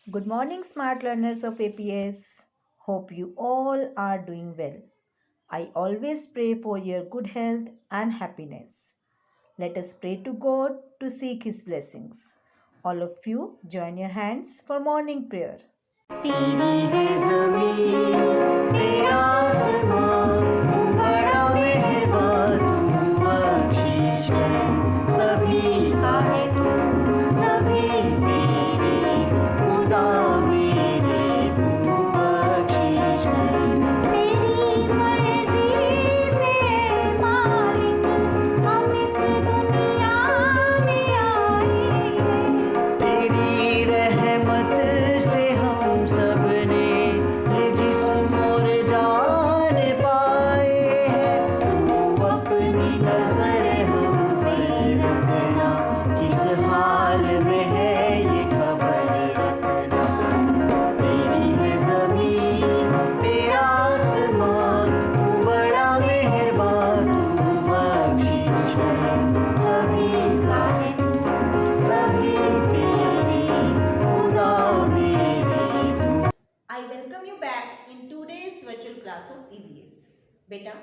Good morning, smart learners of APS. Hope you all are doing well. I always pray for your good health and happiness. Let us pray to God to seek His blessings. All of you, join your hands for morning prayer. तेरी है ज़मीं तेरा आसमां तू बड़ा मेहरबान तू बख्शिश है सभी का है तू सभी तेरे खुदा मेरे तू बख्शिश है तेरी मर्जी से मालिक हम इस दुनिया में आए हैं तेरी रहमत से हम सब ने ये जिस्म और जान पाए हैं तू अपनी नजर हम पर रखना किस हाल में है ये खबर रखना तेरी है जमीन तेरा आसमान तू बड़ा मेहरबान तू बख्शिश है सभी का है तू सभी तेरे खुदा मेरे तू I welcome you back in today's virtual class of EVS. Beta,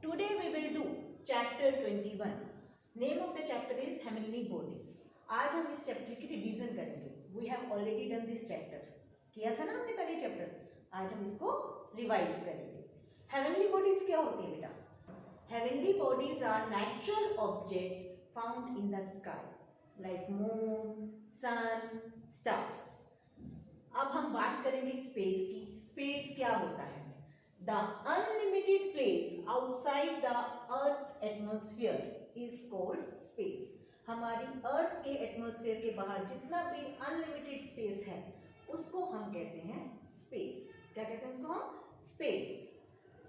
today we will do chapter 21. Name of the chapter is Heavenly Bodies. आज हम इस चैप्टर की रिवीजन करेंगे. We have already done this chapter. किया था ना हमने पहले चैप्टर. आज हम इसको रिवाइज करेंगे. Heavenly bodies क्या होती है बेटा? Heavenly bodies are natural objects found in the sky, like moon, sun, stars. अब हम बात करेंगे स्पेस की. स्पेस क्या होता है? The unlimited place outside the earth's atmosphere is called space. हमारी अर्थ के एटमॉस्फेयर के बाहर जितना भी अनलिमिटेड स्पेस है उसको हम कहते हैं स्पेस. क्या कहते हैं उसको हम? स्पेस.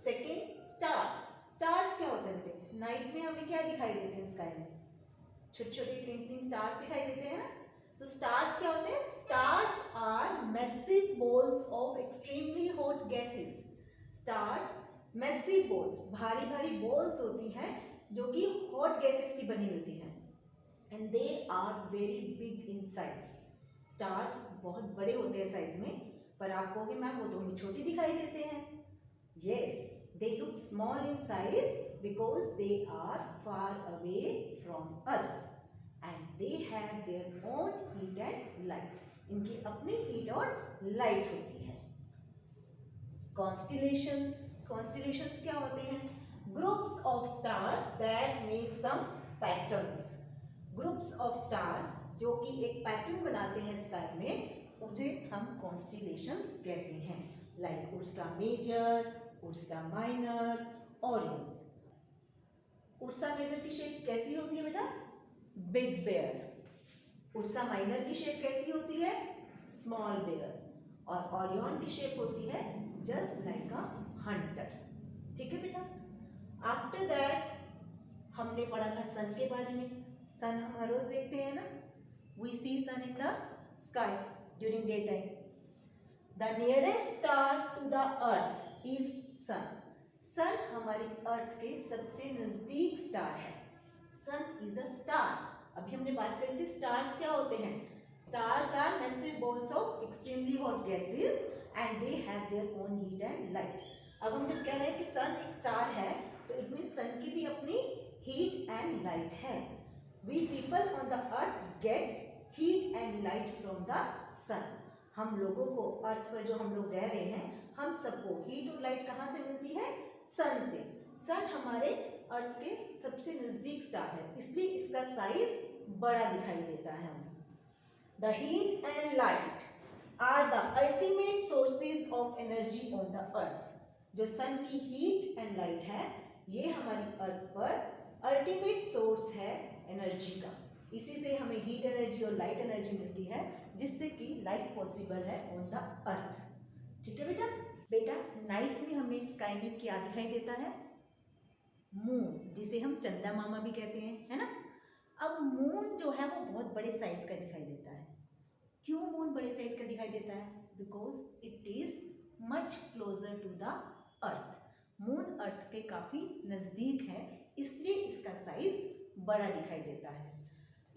Second, stars. स्टार्स क्या होते हैं बेटे? नाइट में हमें क्या दिखाई देते हैं स्काई में? छोटे छोटे ट्विंकलिंग स्टार्स दिखाई देते हैं ना. तो स्टार्स क्या होते हैं? Stars are massive balls of extremely hot gases. Stars massive balls, भारी भारी बॉल्स होती हैं जो कि हॉट गैसेस की बनी होती हैं. And they are very big in size. Stars बहुत बड़े होते हैं साइज में, पर आप कहोगे मैम वो तो हमें छोटी दिखाई देते हैं. Yes, they look small in size because they are far away from us and they have their own heat and light. इनकी अपनी हीट और लाइट होती है. Constellations. Constellations क्या होते हैं? Groups of stars that make some patterns. Groups of stars जो कि एक पैटर्न बनाते हैं स्काई में उन्हें हम constellations कहते हैं. Like Ursa Major, Ursa Minor, Orions. Ursa Major की शेप कैसी होती है बेटा? Big bear. उर्सा माइनर की शेप कैसी होती है? Small bear. और ओरियन की शेप होती है जस्ट लाइक अ हंटर. ठीक है बेटा. आफ्टर दैट हमने पढ़ा था सन के बारे में. सन हम हर रोज देखते हैं ना. We see sun in the sky during day time. The nearest star to the earth is sun. Sun हमारी अर्थ के सबसे नजदीक स्टार है. Sun is a star. अभी हमने बात करी थी स्टार्स क्या होते हैं. Stars are massive balls of extremely hot gases and they have their own heat and light. अब हम जब कह रहे हैं कि सन एक स्टार है तो इट मींस सन की भी अपनी हीट एंड लाइट है. We people on the earth get heat and light from the sun. हम लोगों को अर्थ पर जो हम लोग रह रहे हैं हम सबको हीट और लाइट कहाँ से मिलती है? सन से. सन हमारे अर्थ के सबसे नजदीक स्टार है इसलिए इसका साइज बड़ा दिखाई देता है हमें. The heat and light are the ultimate sources of energy on the earth. जो सन की हीट एंड लाइट है ये हमारी अर्थ पर अल्टीमेट सोर्स है एनर्जी का. इसी से हमें हीट एनर्जी और लाइट एनर्जी मिलती है जिससे कि लाइफ पॉसिबल है ऑन द अर्थ. ठीक है बेटा. बेटा नाइट में हमें स्काई में क्या दिखाई देता है? मून, जिसे हम चंदा मामा भी कहते हैं, है ना. अब मून जो है वो बहुत बड़े साइज का दिखाई देता है. क्यों मून बड़े साइज का दिखाई देता है? Because it is much closer to the earth. Moon earth के काफी नजदीक है इसलिए इसका साइज बड़ा दिखाई देता है.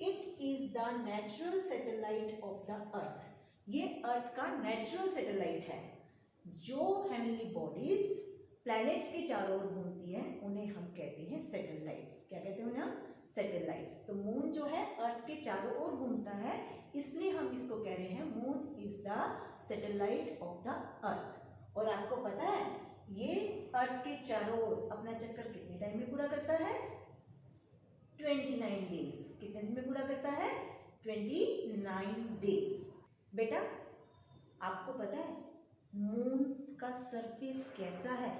It is the natural satellite of the अर्थ. ये अर्थ का नेचुरल सैटेलाइट है। जो हेवनली बॉडीज प्लैनेट्स के चारों ओर घूमती है उन्हें हम कहते हैं सैटेलाइट्स। क्या कहते हैं उन्हें हम? सैटेलाइट्स। तो मून जो है अर्थ के चारों ओर घूमता है, इसलिए हम इसको कह रहे हैं moon is the satellite of the अर्थ। और आपको पता है ये अर्थ के चारों ओर अपना चक्कर कितने टाइम में पूरा करता है? 29 डेज। कितने दिन में पूरा करता है? 29 डेज। बेटा आपको पता है मून का सरफेस कैसा है?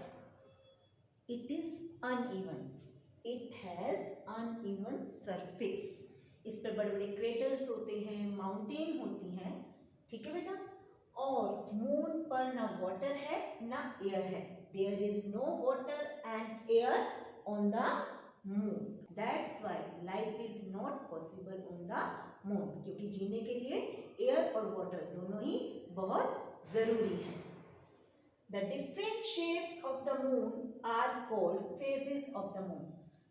It is uneven, it has uneven surface. इस पर बड़े बड़े क्रेटर्स होते हैं, माउंटेन होती हैं, ठीक है बेटा। और मून पर ना वाटर है ना एयर है। There is no water and air on the moon. That's why life is not possible on the moon, क्योंकि जीने के लिए एयर और वाटर दोनों ही बहुत जरूरी है। The different shapes of the moon are called phases of the moon.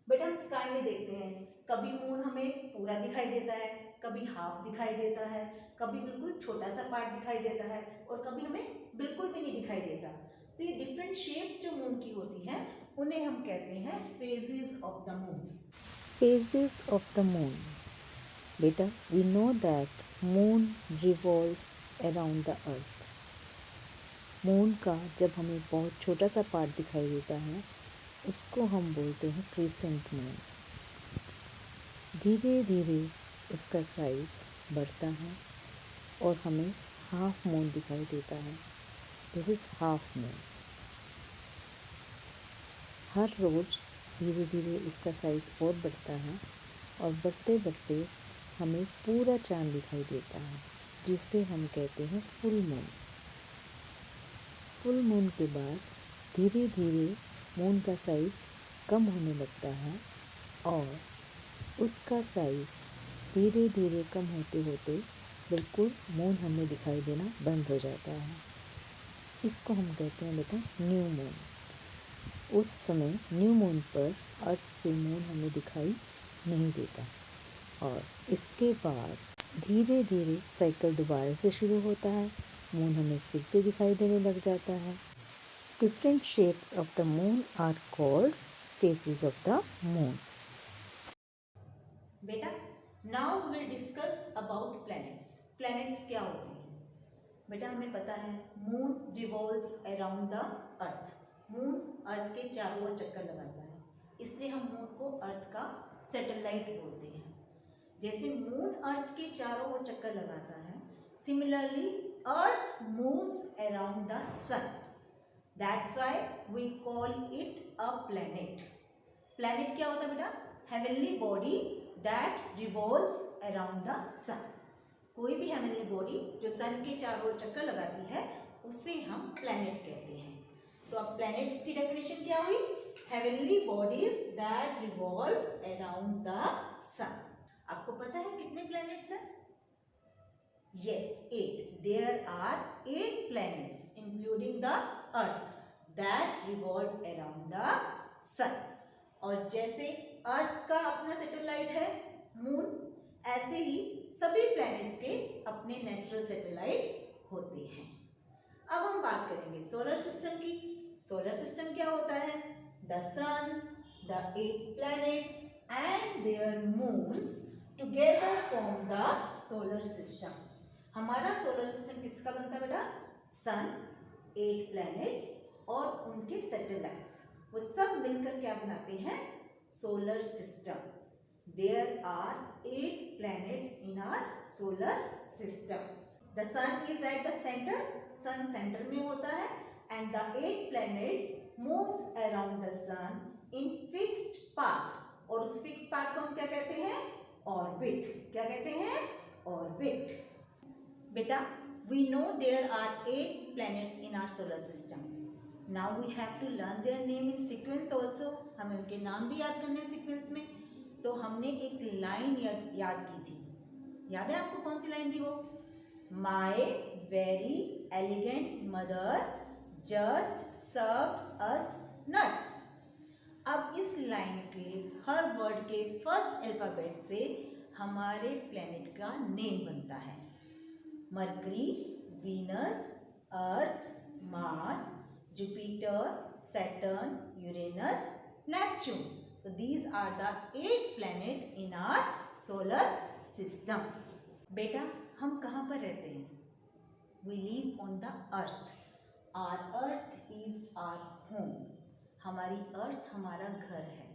बेटा हम स्काई में देखते हैं, कभी मून हमें पूरा दिखाई देता है, कभी हाफ दिखाई देता है, कभी बिल्कुल छोटा सा पार्ट दिखाई देता है और कभी हमें बिल्कुल भी नहीं दिखाई देता। तो ये डिफरेंट शेप्स जो मून की होती हैं उन्हें हम कहते हैं phases of the moon. Phases of the moon. Beta, we know that moon revolves around the earth. Moon का जब हमें बहुत छोटा सा पार्ट दिखाई देता है उसको हम बोलते हैं क्रिसेंट मून। धीरे धीरे उसका साइज बढ़ता है और हमें हाफ मून दिखाई देता है। This is half moon. हर रोज़ धीरे धीरे इसका साइज और बढ़ता है और बढ़ते बढ़ते हमें पूरा चाँद दिखाई देता है, जिसे हम कहते हैं फुल मून। फुल मून के बाद धीरे धीरे मून का साइज़ कम होने लगता है और उसका साइज़ धीरे धीरे कम होते होते बिल्कुल मून हमें दिखाई देना बंद हो जाता है। इसको हम कहते हैं बेटा न्यू मून। उस समय न्यू मून पर अर्थ से मून हमें दिखाई नहीं देता और इसके बाद धीरे धीरे साइकिल दोबारा से शुरू होता है, मून हमें फिर से दिखाई देने लग जाता है। Different shapes of the moon are called phases of the moon. बेटा now we will discuss about planets. Planets क्या होते हैं? बेटा हमें पता है moon revolves around the earth. Moon earth के चारों ओर चक्कर लगाता है, इसलिए हम मून को अर्थ का सैटेलाइट बोलते हैं। जैसे मून अर्थ के चारों ओर चक्कर लगाता है, similarly earth moves around the sun. That's why we call it a planet. Planet क्या होता है बेटा? Heavenly body that revolves around the sun. कोई भी हेवनली बॉडी जो सन के चारों ओर चक्कर लगाती है उसे हम प्लैनेट कहते हैं। तो अब प्लैनेट्स की डेफिनेशन क्या हुई? Heavenly bodies that revolve around the sun. आपको पता है कितने प्लैनेट्स हैं? Yes, 8. There are 8 planets including the Earth that revolve around the Sun. और जैसे अर्थ का अपना सैटेलाइट है मून, ऐसे ही सभी प्लैनेट्स के अपने नेचुरल सैटेलाइट्स होते हैं। अब हम बात करेंगे सोलर सिस्टम की। सोलर सिस्टम क्या होता है? The sun, the 8 planets and their moons together form the solar system. हमारा सोलर सिस्टम किसका बनता है बेटा? सन, 8 प्लैनेट्स और उनके सैटेलाइट्स, वो सब मिलकर क्या बनाते हैं? Solar system. There are 8 planets in our solar system. The sun is at the center. sun center में होता है and the 8 planets moves around the sun in fixed path. और उस fixed path को हम क्या कहते हैं? Orbit. क्या कहते हैं? Orbit. बेटा, we know there are 8 planets in our solar system. Now we have to learn their name in sequence also. हमें उनके नाम भी याद करने हैं सीक्वेंस में। तो हमने एक लाइन याद की थी, याद है आपको कौन सी लाइन थी वो? My very elegant mother just served us nuts. अब इस लाइन के हर वर्ड के फर्स्ट अल्फाबेट से हमारे प्लेनेट का नेम बनता है। Mercury, Venus, Earth, Mars, Jupiter, Saturn, Uranus, Neptune. So these are the 8 planets in our solar system. बेटा हम कहाँ पर रहते हैं? We live on the earth. Our earth is our home. हमारी अर्थ हमारा घर है.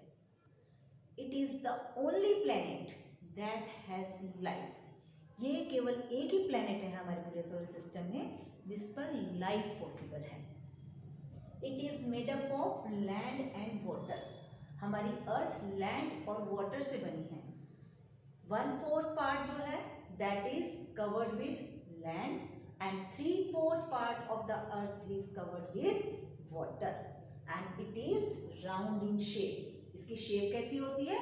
It is the only planet that has life. ये केवल एक ही प्लेनेट है हमारे पूरे सोलर सिस्टम में जिस पर लाइफ पॉसिबल है. It is made up of land and water. हमारी अर्थ लैंड और वाटर से बनी है. 1/4 पार्ट जो है that is covered with land and 3/4 part of the earth is covered with water and it is round in shape. इसकी shape कैसी होती है?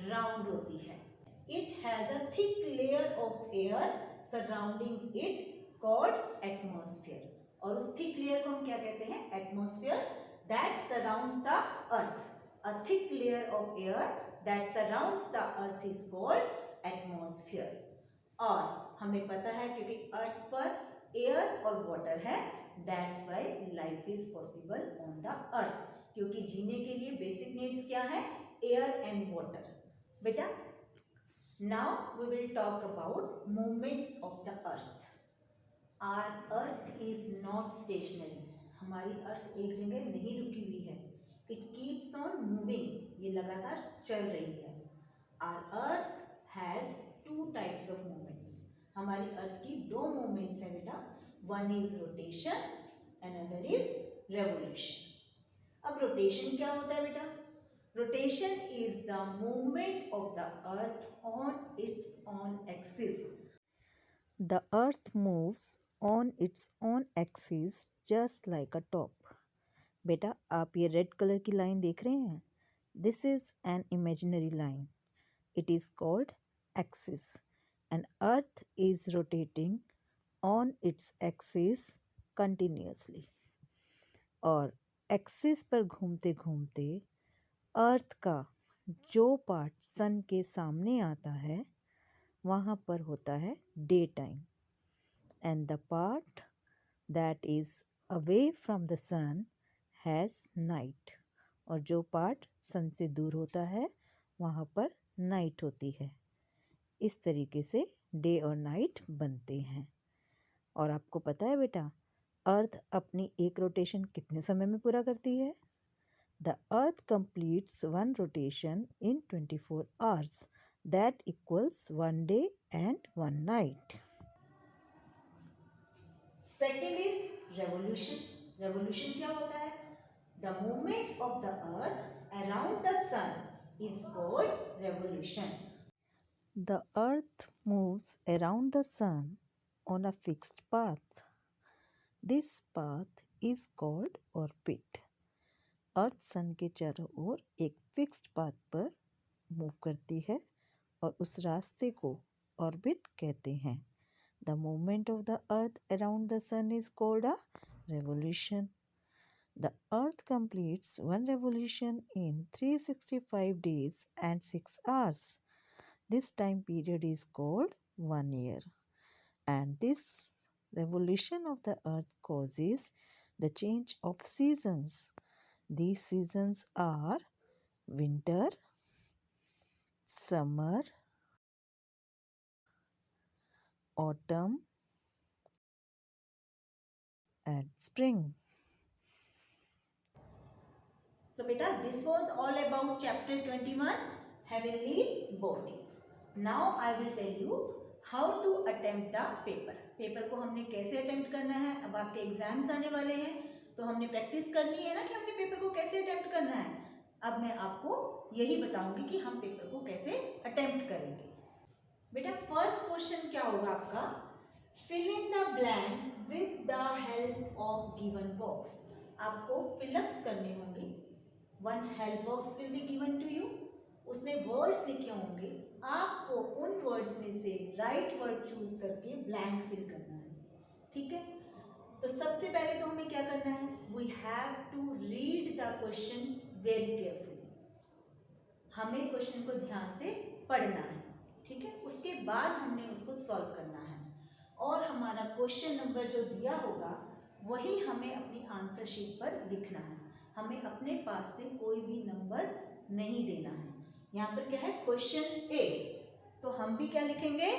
राउंड होती है. It has a thick layer of air surrounding it called atmosphere. और उस thick layer को हम क्या कहते हैं? Atmosphere that surrounds the earth. A thick layer of air that surrounds the earth is called atmosphere. और हमें पता है क्योंकि अर्थ पर एयर और वाटर है, that's why life is possible on the earth. क्योंकि जीने के लिए बेसिक नीड्स क्या है? Air and water. बेटा now we will talk about movements of the earth. Our earth is not stationary. हमारी अर्थ एक जगह नहीं रुकी हुई है. It keeps on moving. ये लगातार चल रही है. Our earth has 2 types of movements. हमारी अर्थ की 2 मूवमेंट्स हैं बेटा. One is rotation, another is revolution. अब रोटेशन क्या होता है बेटा? Rotation is the movement of the earth on its own axis. The earth moves on its own axis just like a top. बेटा आप ये रेड कलर की line देख रहे हैं? This is an imaginary line. It is called axis. And earth is rotating on its axis continuously. और axis पर घूमते घूमते अर्थ का जो पार्ट सन के सामने आता है वहाँ पर होता है day time and the part that is away from the sun has night. और जो पार्ट सन से दूर होता है वहाँ पर नाइट होती है. इस तरीके से डे और नाइट बनते हैं. और आपको पता है बेटा अर्थ अपनी एक रोटेशन कितने समय में पूरा करती है? The earth completes 1 rotation in 24 hours. That equals 1 day and 1 night. Second is revolution. Revolution क्या होता है? The movement of the earth around the sun is called revolution. The earth moves around the sun on a fixed path. This path is called orbit. अर्थ सन के चारों ओर एक fixed path पर move करती है और उस रास्ते को ऑर्बिट कहते हैं. The movement of the earth around the sun is called a revolution. The earth completes 1 revolution in 365 days and 6 hours. This time period is called 1 year. And this revolution of the earth causes the change of seasons. These seasons are winter, summer, autumn, and spring. So beta, this was all about chapter 21, heavenly bodies. Now I will tell you how to attempt the paper. Paper को हमने कैसे attempt करना है. अब आपके exams आने वाले हैं तो हमने प्रैक्टिस करनी है ना कि हमने पेपर को कैसे अटेम्प्ट करना है. अब मैं आपको यही बताऊंगी कि हम पेपर को कैसे अटेम्प्ट करेंगे. बेटा फर्स्ट क्वेश्चन क्या होगा आपका? Fill in the blanks with the help of given box. आपको फिलअप्स करने होंगे. One help box will be given to you. उसमें वर्ड्स लिखे होंगे. आपको उन वर्ड्स में से राइट वर्ड चूज करके ब्लैंक फिल करना है. ठीक है. तो सबसे पहले तो हमें क्या करना है? We have to read the question very carefully. हमें क्वेश्चन को ध्यान से पढ़ना है. ठीक है. उसके बाद हमने उसको सॉल्व करना है. और हमारा क्वेश्चन नंबर जो दिया होगा वही हमें अपनी आंसर शीट पर लिखना है। हमें अपने पास से कोई भी नंबर नहीं देना है। यहाँ पर क्या है, क्वेश्चन ए, तो हम भी क्या लिखेंगे,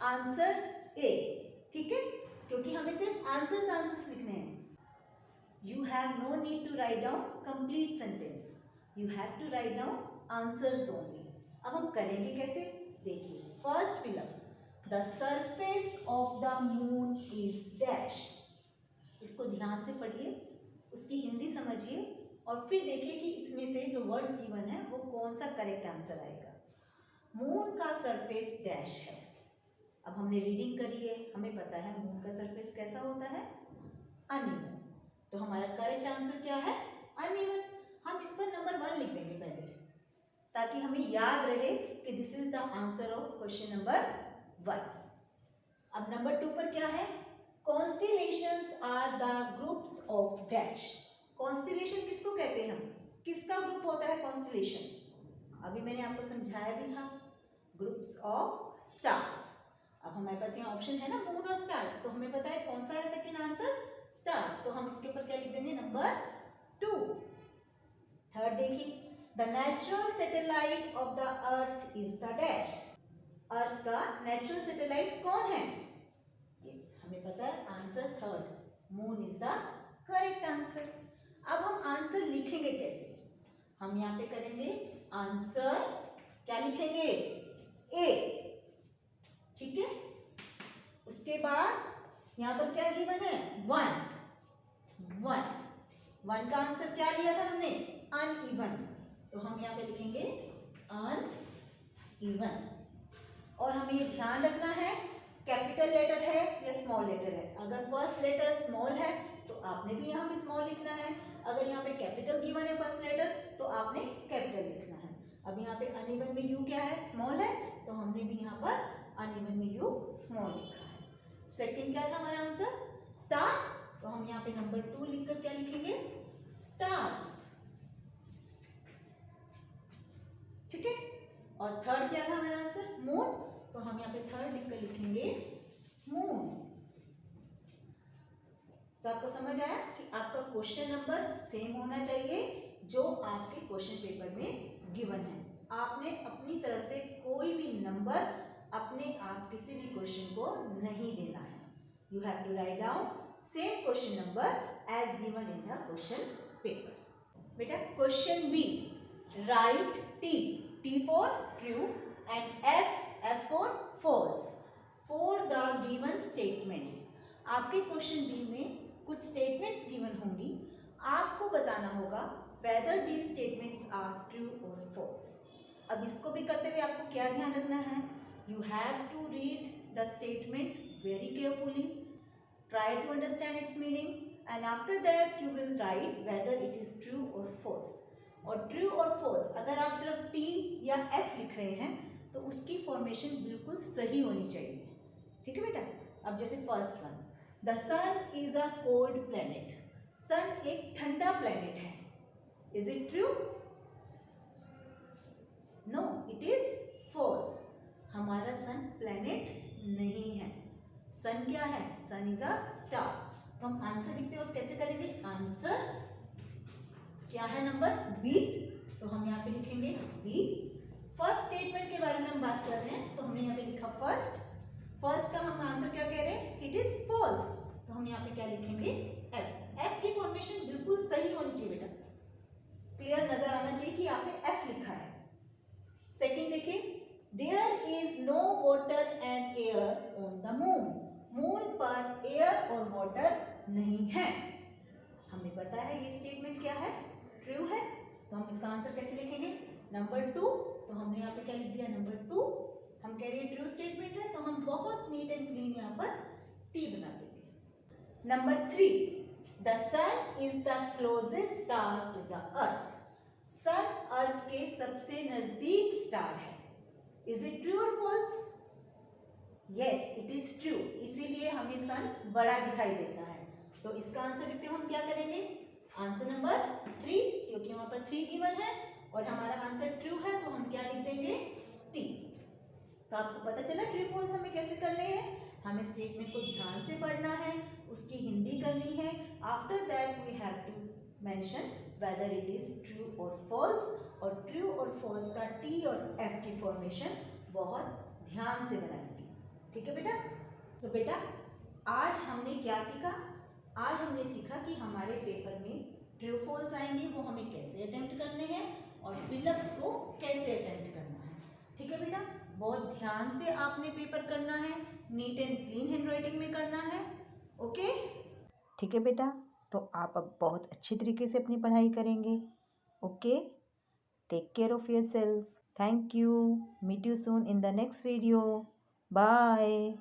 आंसर ए, ठीक है, क्योंकि हमें सिर्फ आंसर्स लिखने हैं। You have no need to write down complete sentence. You have to write down answers only. अब हम करेंगे कैसे, देखिए, first fill up, the surface of the moon is dash. इसको ध्यान से पढ़िए, उसकी हिंदी समझिए और फिर देखिए कि इसमें से जो वर्ड्स गिवन है वो कौन सा करेक्ट आंसर आएगा। मून का सरफेस डैश है। अब हमने रीडिंग करी है, हमें पता है मून का सरफेस कैसा होता है, अनइवन। तो हमारा करेक्ट आंसर क्या है, अनइवन। हम इस पर नंबर 1 लिख देंगे पहले, ताकि हमें याद रहे कि this is the answer of question number 1। अब नंबर 2 पर क्या है, constellations are the groups of dash. Constellation किसको कहते हैं, हम किसका ग्रुप होता है कॉन्स्टिलेशन, अभी मैंने आपको समझाया भी था, ग्रुप्स ऑफ स्टार्स। अब हमारे पास यहाँ ऑप्शन है ना, मून और स्टार्स, तो हमें पता है कौन सा है सेकंड आंसर, स्टार्स। तो हम इसके ऊपर क्या लिख देंगे, नंबर 2। थर्ड देखिए, the natural satellite of the earth is the dash. Earth का नेचुरल सैटेलाइट कौन है, yes, हमें पता है answer third, moon is the correct answer. अब हम आंसर लिखेंगे कैसे, हम यहाँ पे करेंगे आंसर, क्या लिखेंगे, ए, ठीक है। उसके बाद यहाँ पर क्या गिवन है, 1 का आंसर क्या लिया था हमने, अनइवन, तो हम यहाँ पे लिखेंगे अनइवन। और हमें ये ध्यान रखना है कैपिटल लेटर है या स्मॉल लेटर है। अगर फर्स्ट लेटर स्मॉल है तो आपने भी यहाँ पे स्मॉल लिखना है, अगर यहाँ पे कैपिटल गिवन है फर्स्ट लेटर तो आपने कैपिटल लिखना है। अब यहाँ पे अनइवन में यू क्या है, स्मॉल है, तो हमने भी यहाँ पर अनइवन में यू स्मॉल लिखा है। सेकंड क्या था हमारा आंसर, स्टार्स, तो हम यहाँ पे नंबर 2 लिखकर क्या लिखेंगे, स्टार्स, ठीक है। और थर्ड क्या था हमारा आंसर, मून, तो हम यहाँ पे थर्ड लिखकर लिखेंगे मून। तो आपको समझ आया कि आपका क्वेश्चन नंबर सेम होना चाहिए जो आपके क्वेश्चन पेपर में गिवन है। आपने अपनी तरफ से कोई भी नंबर अपने आप किसी भी क्वेश्चन को नहीं देना है। You have to write down same question number as given in the question paper. बेटा question B, write T for true and F for false for the given statements. आपके क्वेश्चन बी में कुछ statements given होंगी, आपको बताना होगा whether these statements are true or false। अब इसको भी करते हुए आपको क्या ध्यान रखना है, you have to read the statement very carefully, try to understand its meaning and after that you will write whether it is true or false। और ट्रू और फॉल्स अगर आप सिर्फ टी या एफ लिख रहे हैं तो उसकी फॉर्मेशन बिल्कुल सही होनी चाहिए, ठीक है बेटा। अब जैसे first one, the sun is a cold planet. Sun एक ठंडा प्लैनेट है, is it true, no it is false. हमारा सन प्लैनेट नहीं है, सन क्या है, सन इज अ स्टार। तो हम आंसर लिखते वक्त कैसे करेंगे, आंसर क्या है नंबर बी, तो हम यहाँ पे लिखेंगे बी। फर्स्ट स्टेटमेंट के बारे में हम बात कर रहे हैं तो हमने यहाँ पे लिखा फर्स्ट का हम आंसर क्या कह रहे हैं, इट इज फॉल्स, तो हम यहाँ पे क्या लिखेंगे एफ की फॉर्मेशन बिल्कुल सही होनी चाहिए बेटा, क्लियर नजर आना चाहिए कि आपने एफ लिखा है। सेकंड देखिए, there is no water and air on the moon. Moon पर एयर और वाटर नहीं है। हमें पता है ये स्टेटमेंट क्या है, ट्रू है, तो हम इसका आंसर कैसे लिखेंगे, नंबर 2। तो हमने यहाँ पे क्या लिख दिया, नंबर 2। हम कह रहे हैं ट्रू स्टेटमेंट है तो हम बहुत नीट एंड क्लीन यहाँ पर टी बना देंगे। Number 3, the sun is the closest star to the earth. Sun earth के सबसे नजदीक स्टार है, इज इट ट्रू और false, yes it is true, इसीलिए हमें सन बड़ा दिखाई देता है। तो इसका आंसर लिखते हुए हम क्या करेंगे, आंसर नंबर 3, क्योंकि वहां पर 3 गिवन है और हमारा आंसर ट्रू है तो हम क्या लिख देंगे टी। तो आपको पता चला ट्रू फॉल्स हमें कैसे करने हैं। हमें स्टेटमेंट को ध्यान से पढ़ना है, उसकी हिंदी करनी है. After that we have to mention whether it is true और फॉल्स. और ट्रू और फॉल्स का टी और एफ की फॉर्मेशन बहुत ध्यान से बनाएंगे. ठीक है बेटा. तो बेटा आज हमने क्या सीखा? आज हमने सीखा कि हमारे पेपर में ट्रू फॉल्स आएंगे, वो हमें कैसे अटेम्प्ट करने हैं और फिलअप्स को कैसे अटेम्प्ट करना है. ठीक है बेटा. बहुत ध्यान से आपने पेपर करना है, नीट एंड क्लीन हैंडराइटिंग में करना है. ओके. ठीक है बेटा. तो आप अब बहुत अच्छी तरीके से अपनी पढ़ाई करेंगे. Okay. Take care of yourself. Thank you. Meet you soon in the next video. Bye.